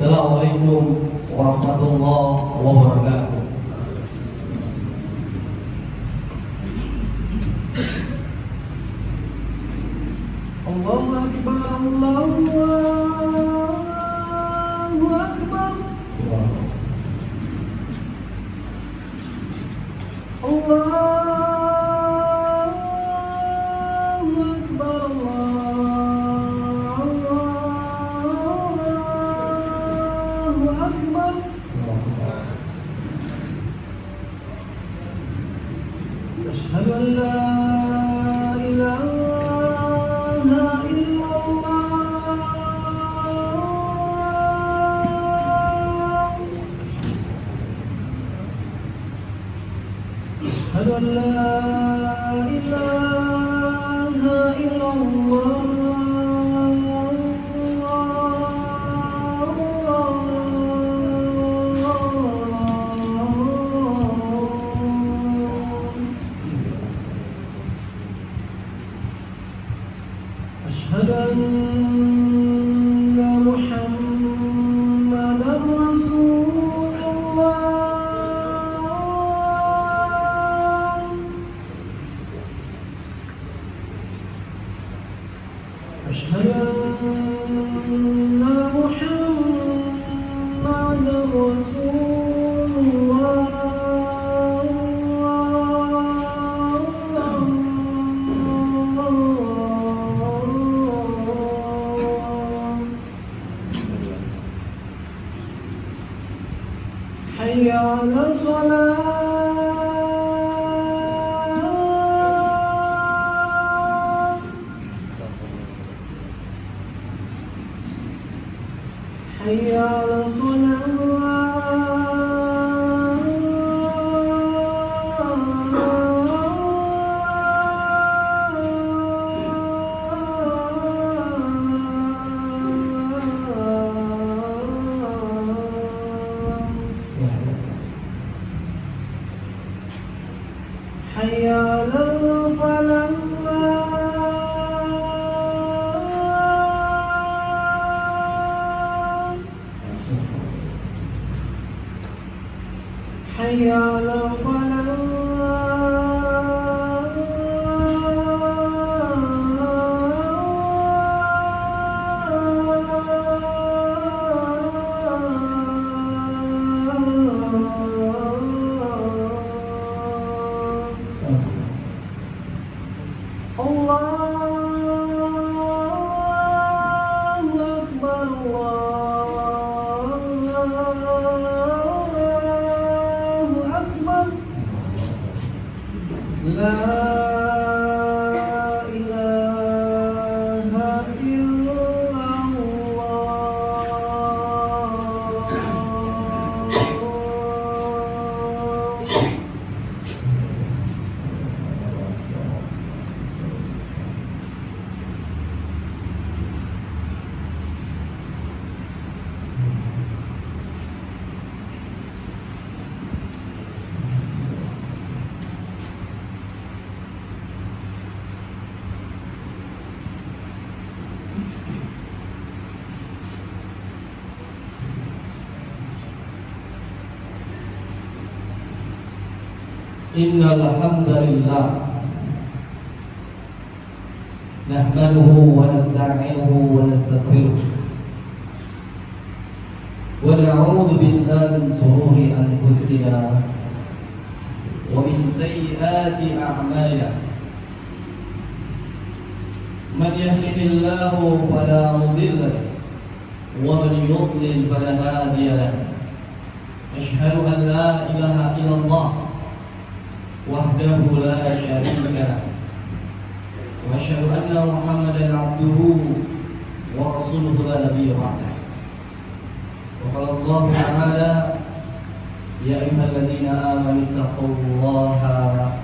Assalamualaikum warahmatullahi wabarakatuh. Allahu Akbar, Allahu Akbar. أشهد أن لا إله إلا الله. أشهد أن لا إله إلا الله. أشهد أن محمدًا رسول الله. أشهد أن محمدًا رسول الله. حي على الصلاة. حي على حي على الفلاح. حي على Allahu Akbar, Allahu Akbar. La ilaha illallah. Innal hamdalillah nahmaduhu wa nasta'inuhu wa nastaghfiruh wa na'udzu billahi min shururi anfusina wa min sayyiati a'malina. Man yahdihillahu fala mudilla lahu wa man yudlil fala hadiya lahu. Asyhadu an la ilaha illallah wahdahu la syarika lahu wa asyhadu anna Muhammadan abduhu wa rasuluhu la nabiyya ba'dahu. Wa qala Allah ta'ala ya ayyuhalladzina amanu taqullaha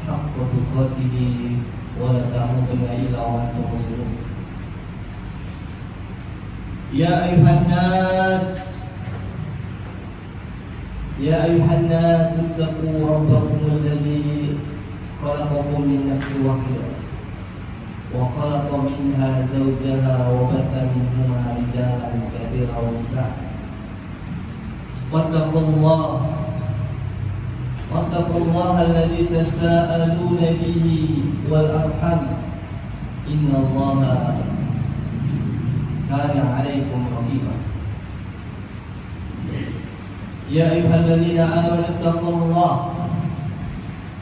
haqqa tuqatih wa la tamutunna illa wa antum muslimun. Ya ayuhan nas يا أيها الناس اتقوا ربكم الذي خلقكم من نفس واحدة وخلق منها زوجها وبث منهما رجالا كثيرا ونساء واتقوا الله الذي تساءلون به والأرحام إن الله كان عليكم رقيبا يا أيها الذين آمنوا اتقوا الله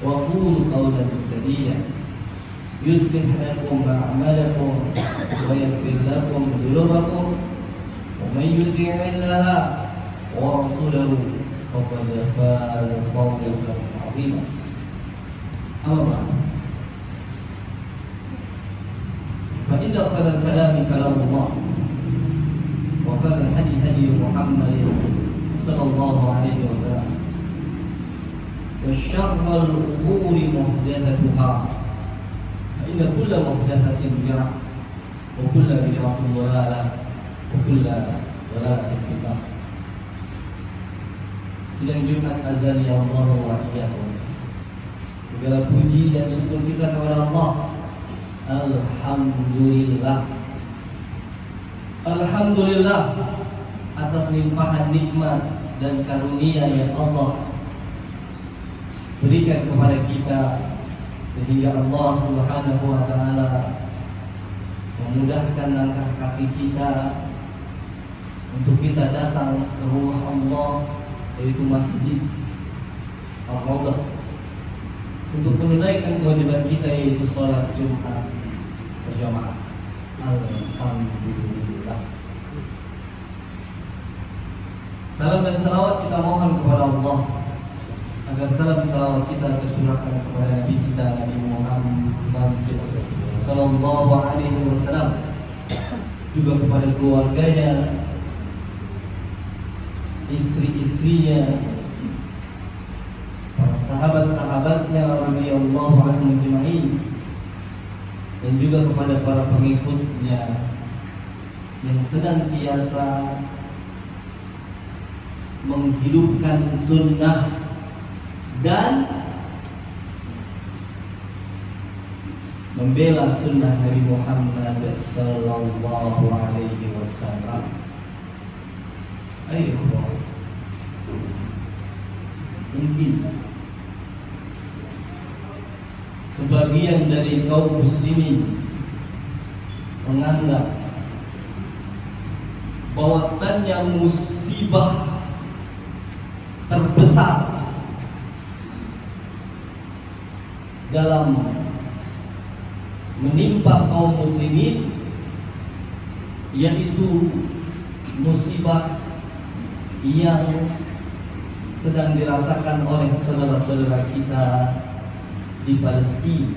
وقولوا قولا سديدا يصلح لكم أعمالكم ويغفر لكم ذنوبكم ومن يطع الله ورسوله فقد فاز فوزا عظيما أما بعد فإن خير الكلام كلام الله وخير الهدي هدي محمد صلى الله عليه وسلم وشر الأمور محدثاتها فإن كل محدثة بدعة وكل بدعة ضلالة وكل ضلالة في النار. Sidang Jumat azan ya Allah wa iyyakum. Segala puji dan syukur kita kepada Allah. Alhamdulillah. Alhamdulillah atas limpahan nikmat dan karunia yang Allah berikan kepada kita, sehingga Allah Subhanahu wa taala memudahkan langkah kaki kita untuk kita datang ke rumah Allah, yaitu masjid Al-Rawdah, untuk menunaikan kewajiban kita, yaitu sholat Jumat berjamaah. Alhamdulillah. Salam dan salawat kita mohon kepada Allah, agar salam salawat kita tercurahkan kepada Nabi kita, Nabi Muhammad sallallahu alaihi wasallam, juga kepada keluarganya, istri-istrinya, para sahabat-sahabatnya radhiyallahu anhum ajma'in, dan juga kepada para pengikutnya yang senantiasa menghidupkan sunnah dan membela sunnah Nabi Muhammad sallallahu alaihi wasallam. Ayo, mungkin sebagian dari kaum muslimin menganggap bahwasannya musibah terbesar dalam menimpa kaum muslimin yaitu musibah yang sedang dirasakan oleh saudara-saudara kita di Palestina.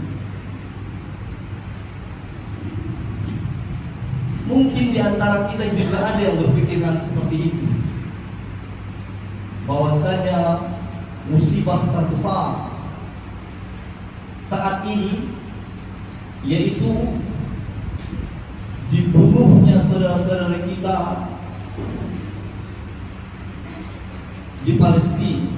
Mungkin di antara kita juga ada yang berpikiran seperti itu, bahwasanya musibah terbesar saat ini yaitu dibunuhnya saudara-saudara kita di Palestina.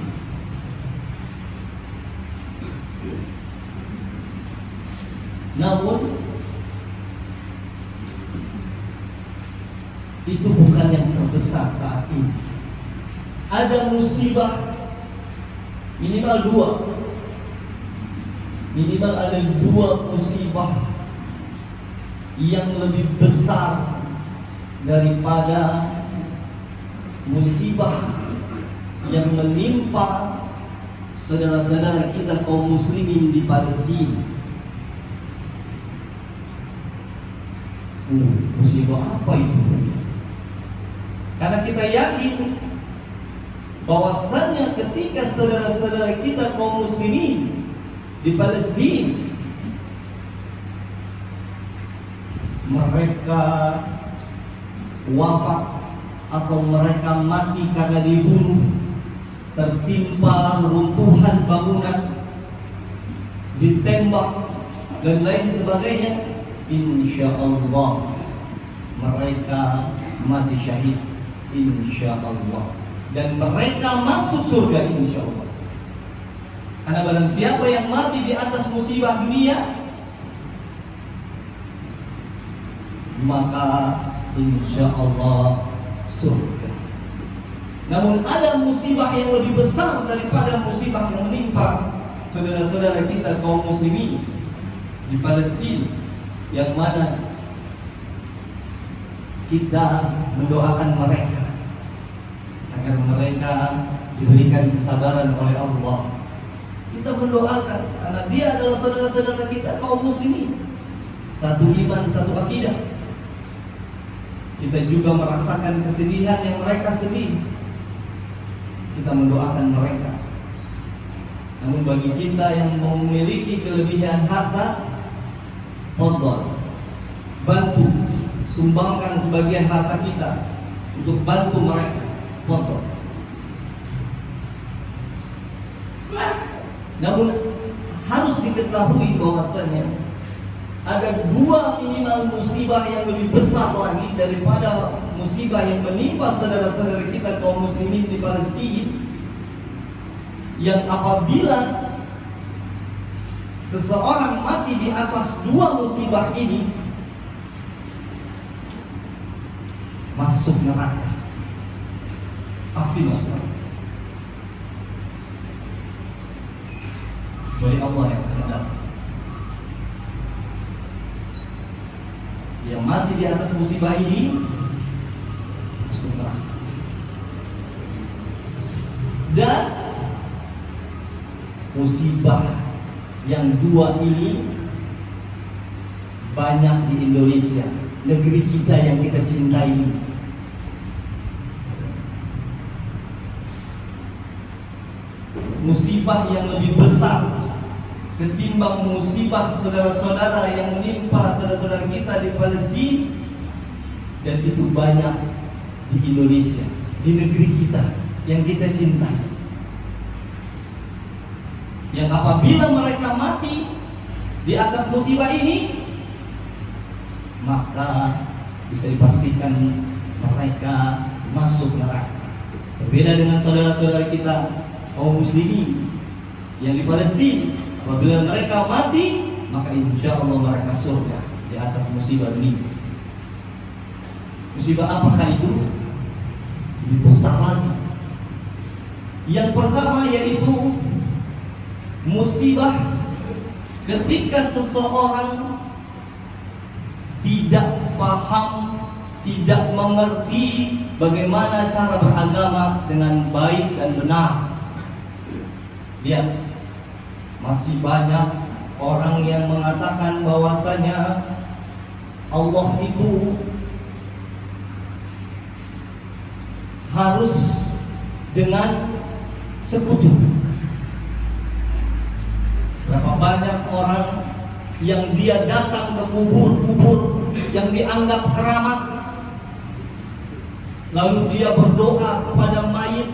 Namun itu bukan yang terbesar saat ini. Ada musibah minimal dua. Minimal ada dua musibah yang lebih besar daripada musibah yang menimpa saudara-saudara kita kaum muslimin di Palestina. Musibah apa itu? Karena kita yakin bahwasannya ketika saudara-saudara kita kaum muslimin di Palestina mereka wafat atau mereka mati karena dibunuh, tertimpa runtuhan bangunan, ditembak dan lain sebagainya, insya Allah mereka mati syahid, insya Allah, dan mereka masuk surga, insya Allah. Karena barang siapa yang mati di atas musibah dunia, maka insya Allah surga. Namun ada musibah yang lebih besar daripada musibah yang menimpa saudara-saudara kita kaum muslimin di Palestina, yang mana kita mendoakan mereka agar mereka diberikan kesabaran oleh Allah. Kita mendoakan karena dia adalah saudara-saudara kita kaum muslimin, satu iman, satu akidah. Kita juga merasakan kesedihan yang mereka sedih. Kita mendoakan mereka. Namun bagi kita yang memiliki kelebihan harta, fadhal, bantu, sumbangkan sebagian harta kita untuk bantu mereka, fadhal. Namun harus diketahui bahwasanya ada dua minimal musibah yang lebih besar lagi daripada musibah yang menimpa saudara-saudara kita kaum muslimin di Palestina, yang apabila seseorang mati di atas dua musibah ini, masuk neraka, pasti masuk neraka. Kecuali Allah yang kehendak. Yang mati di atas musibah ini masuk neraka. Dan musibah yang dua ini banyak di Indonesia, negeri kita yang kita cintai. Musibah yang lebih besar ketimbang musibah saudara-saudara yang menimpa saudara-saudara kita di Palestina, dan itu banyak di Indonesia, di negeri kita yang kita cintai, yang apabila mereka mati di atas musibah ini, maka bisa dipastikan mereka masuk neraka. Berbeda dengan saudara-saudara kita kaum muslimin yang di Palestina, apabila mereka mati, maka insya Allah mereka surga di atas musibah ini. Musibah apakah itu? Lebih besar lagi. Yang pertama yaitu musibah ketika seseorang tidak paham, tidak mengerti bagaimana cara beragama dengan baik dan benar. Lihat, masih banyak orang yang mengatakan bahwasanya Allah itu harus dengan sekutu. Berapa banyak orang yang dia datang ke kubur-kubur yang dianggap keramat, lalu dia berdoa kepada mayit,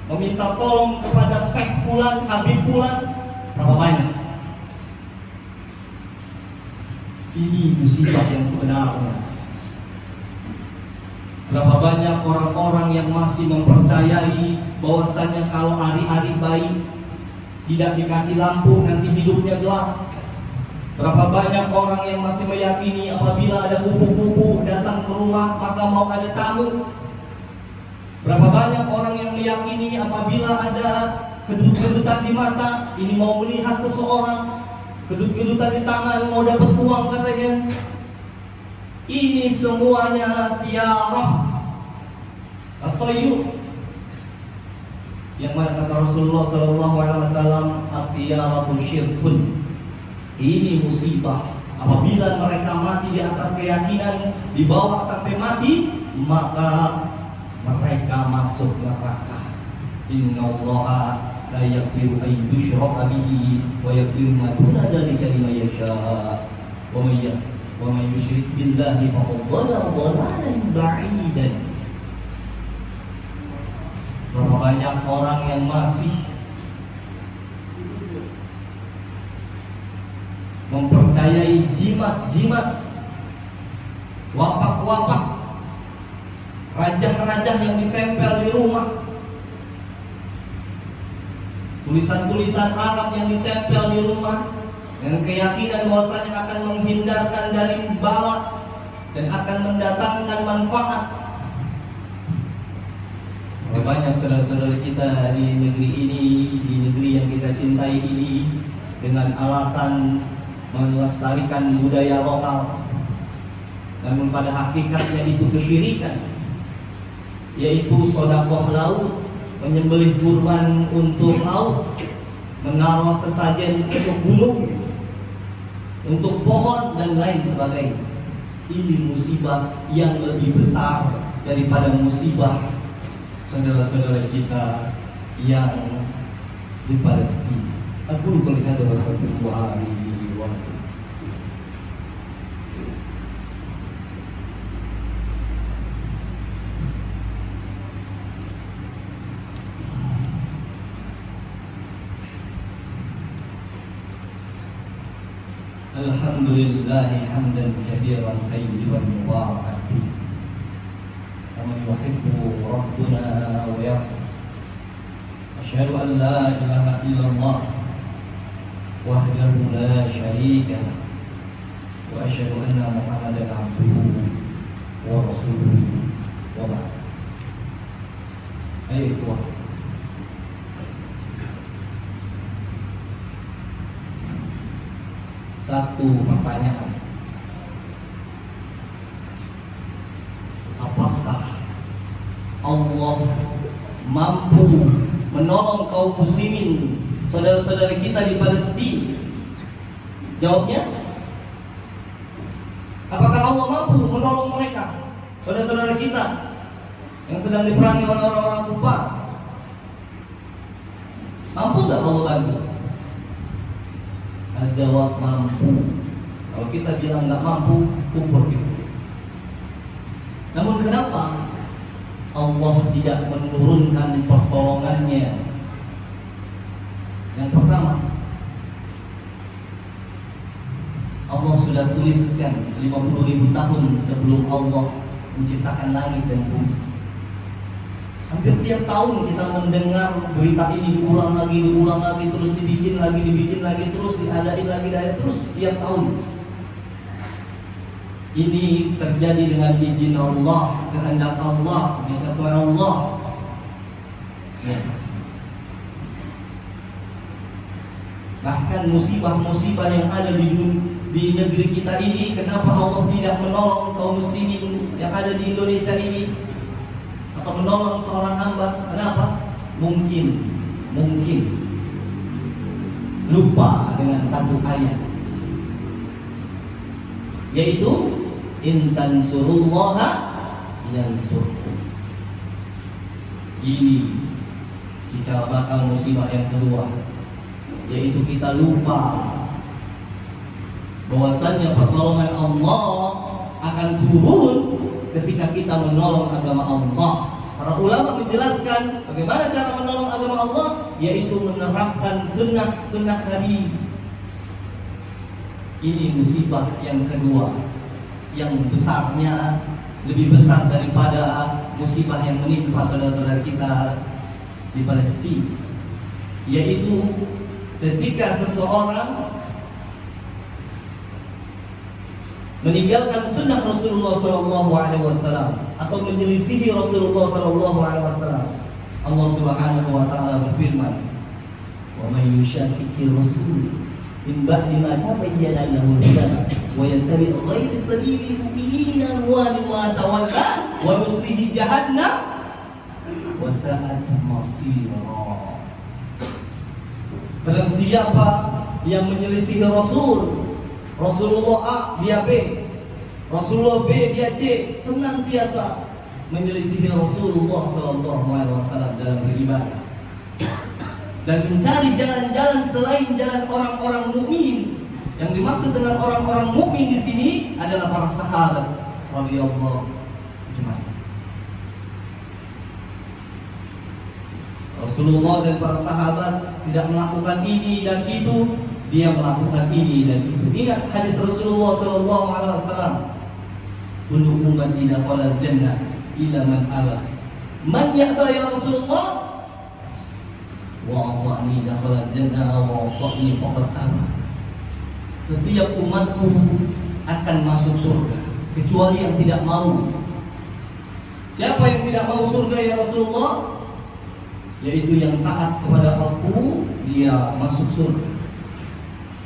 meminta tolong kepada Syekh Fulan, Habib Fulan. Berapa banyak? Ini musibah yang sebenarnya. Berapa banyak orang-orang yang masih mempercayai bahwasanya kalau hari-hari baik tidak dikasih lampu nanti hidupnya gelap. Berapa banyak orang yang masih meyakini apabila ada kupu-kupu datang ke rumah maka mau ada tamu. Berapa banyak orang yang meyakini apabila ada kedut-kedutan di mata, ini mau melihat seseorang, kedut-kedutan di tangan mau dapat uang katanya. Ini semuanya tiarah atau yuk, yang mana kata Rasulullah SAW, at-tiaratu syirkun. Ini musibah. Apabila mereka mati di atas keyakinan, dibawa sampai mati, maka mereka masuk neraka. Innallaha la yaghfiru an yushraka bihi wa yaghfiru ma duna dzalika liman yasha. Wa may yusyrik billahi faqad dhalla dhalalan ba'idan. Berapa banyak orang yang masih mempercayai jimat-jimat, wapak-wapak, rajah-rajah yang ditempel di rumah, tulisan-tulisan Arab yang ditempel di rumah, dengan keyakinan bahwasanya akan menghindarkan dari bala dan akan mendatangkan manfaat. banyak saudara-saudara kita di negeri ini, di negeri yang kita cintai ini, dengan alasan melestarikan budaya lokal, namun pada hakikatnya itu kesyirikan, yaitu sedekah laut, menyembelih kurban untuk laut, menaruh sesajen untuk gunung, untuk pohon dan lain sebagainya. Ini musibah yang lebih besar daripada musibah saudara-saudara kita yang di Palestina. Aku melihat dalam satu hari waktu. Alhamdulillah hamdan katsiran tayyiban mubarakan fihi. Kama yuhibbu rabbuna wa yarda. Asyhadu an la ilaha illallah wahdahu la syarika lah. Wa asyhadu anna Muhammadan abduhu wa rasuluhu wa ba'd. Ayo ikhwah, satu pertanyaan. Apakah Allah mampu menolong kaum muslimin, saudara-saudara kita di Palestina? Jawabnya, apakah Allah mampu menolong mereka, saudara-saudara kita yang sedang diperangi oleh orang-orang kufar? Mampu nggak Allah bantu? Jawab mampu. Kalau kita bilang nggak mampu, kufur kita. Namun kenapa Allah tidak menurunkan pertolongannya? Yang pertama, Allah sudah tuliskan 50.000 tahun sebelum Allah menciptakan langit dan bumi. Hampir tiap tahun kita mendengar berita ini diulang lagi, terus dibikin lagi, terus diadain lagi, terus tiap tahun. Ini terjadi dengan izin Allah, kehendak Allah, disatukan Allah. Ya. Bahkan musibah-musibah yang ada di negeri kita ini, kenapa Allah tidak menolong kaum muslimin yang ada di Indonesia ini? Atau menolong seorang hamba? Kenapa? Mungkin lupa dengan satu ayat, yaitu in tansurullaha yansurkum. Ini jika bakal musibah yang kedua, yaitu kita lupa bahwasannya pertolongan Allah akan turun ketika kita menolong agama Allah. Para ulama menjelaskan bagaimana cara menolong agama Allah, yaitu menerapkan sunnah Nabi. Ini musibah yang kedua, yang besarnya lebih besar daripada musibah yang menimpa saudara-saudara kita di Palestina, yaitu ketika seseorang meninggalkan sunnah Rasulullah SAW atau menyelisihi Rasulullah SAW. Allah Subhanahu wa Ta'ala berfirman, "Wa may yushaqiqir rasul min ba'di ma tabayyana lahu al-huda wa yattabi' ghayra sabilil mu'minina nuwallihi ma tawalla wa nuslihi jahannam wa sa'at masira." Barang siapa yang menyelisihi Rasulullah A, dia B, Rasulullah B, dia C, senantiasa menyelisihi Rasulullah SAW dalam beribadah dan mencari jalan-jalan selain jalan orang-orang mukmin. Yang dimaksud dengan orang-orang mukmin di sini adalah para sahabat radhiyallahu anhum. Rasulullah dan para sahabat tidak melakukan ini dan itu, dia melakukan ini dan itu. Ingat hadis Rasulullah SAW, "Kullu ummati dakhala al-jannah illa man aba. Man ya'ba ya Rasulullah? Wa ata'ni dakhala al-jannah wa ata'ni faqad aba." Setiap umatku akan masuk surga kecuali yang tidak mau. Siapa yang tidak mau surga ya Rasulullah? yaitu yang taat kepada aku dia masuk surga.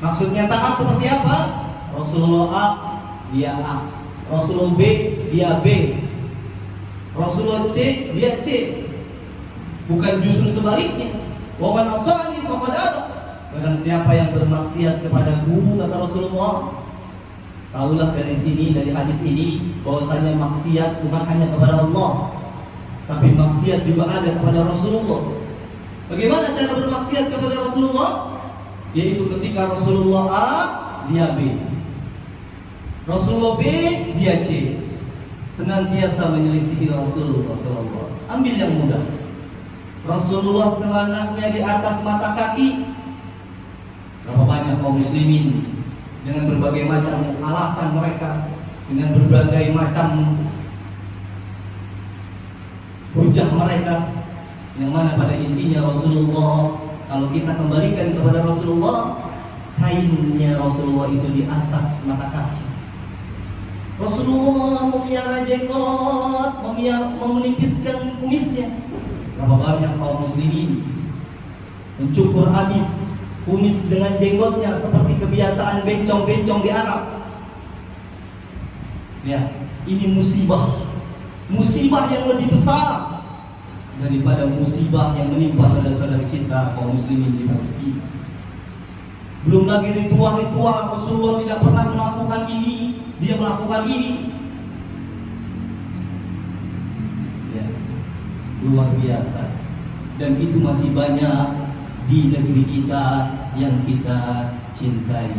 Maksudnya taat seperti apa? Rasulullah A, dia A. Rasulullah B, dia B. Rasulullah C, dia C. Bukan justru sebaliknya. Wa man asani faqad aba. Barang siapa yang bermaksiat kepadaku, kata Rasulullah, tahulah dari sini, dari hadis ini, bahwasanya maksiat bukan hanya kepada Allah, tapi maksiat juga ada kepada Rasulullah. Bagaimana cara bermaksiat kepada Rasulullah? Yaitu ketika Rasulullah A, dia B. Rasulullah B, dia C. Senantiasa menyelisihi Rasulullah SAW. Ambil yang mudah. Rasulullah celananya di atas mata kaki. Berapa banyak kaum muslimin dengan berbagai macam alasan mereka, dengan berbagai macam hujah mereka, yang mana pada intinya Rasulullah, kalau kita kembalikan kepada Rasulullah, kainnya Rasulullah itu di atas mata kaki. Rasulullah memelihara jenggot, memenipiskan kumisnya. Berapa banyak kaum muslimin mencukur habis kumis dengan jenggotnya seperti kebiasaan bencong-bencong di Arab. Ya, ini musibah yang lebih besar daripada musibah yang menimpa saudara-saudara kita kaum muslimin di Palestina. Belum lagi ritual-ritual Rasulullah tidak pernah melakukan ini, dia melakukan ini. Ya, luar biasa. Dan itu masih banyak di negeri kita yang kita cintai.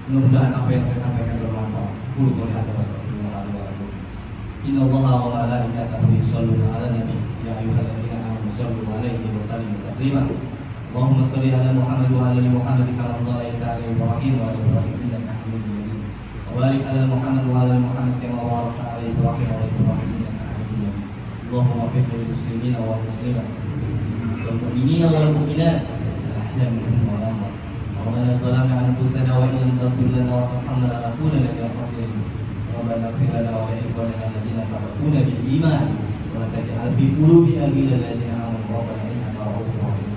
Mudah-mudahan apa yang saya sampaikan bermanfaat. Qul Alhamdulillah. Inna Allaha wa malaikatahu yusholluna 'alan nabi. Ya ayyuhalladzina amanu shallu 'alaihi wa sallimu taslima. Allahumma shalli 'ala Muhammad wa 'ala ali Muhammad kama shallaita 'ala Ibrahim wa 'ala Ibrahim innaka Hamidum Majid. Wa barik 'ala Muhammad wa 'ala ali Muhammad kama barakta 'ala Ibrahim wa 'ala Ibrahim innaka Hamidum Majid. Allahumma waffiq lil muslimina wal muslimat wal mu'minina wal mu'minat ahlan minhum wa amwat. Rabbana zalamna anfusana wa in lam taghfir lana wa tarhamna lanakunanna minal khasirin. Rabbana ighfir lana wa li ikhwanina alladziina sabaquna bil iman wa la taj'al fi qulubina ghillan lil ladzina amanu rabbana innaka ra'ufur rahim.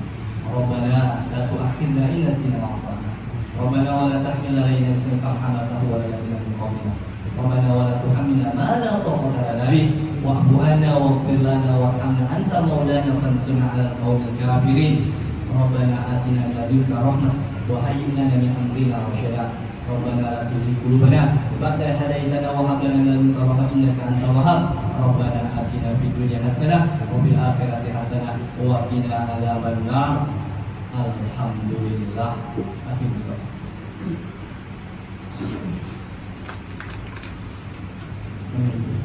Rabbana la tu'akhidhna in nasina wa akhtana. Rabbana wa la tahmil 'alaina isran kama hamaltahu 'ala alladziina min qablina. Rabbana wa la tuhammilna ma la taqata lana bih wa'fu 'anna waghfir lana warhamna anta maulana fansurna 'alal qaumil kafirin. Rabbana atina min ladunka rahmah wa hayyi' lana min amrina rasyada. Rabbana la tuzigh qulubana ba'da idh hadaytana wa hab lana min ladunka rahmah innaka antal wahhab. Rabbana atina fid dunya hasanah wa fil akhirati hasanah wa qina adzabannar. Alhamdulillah. Akhir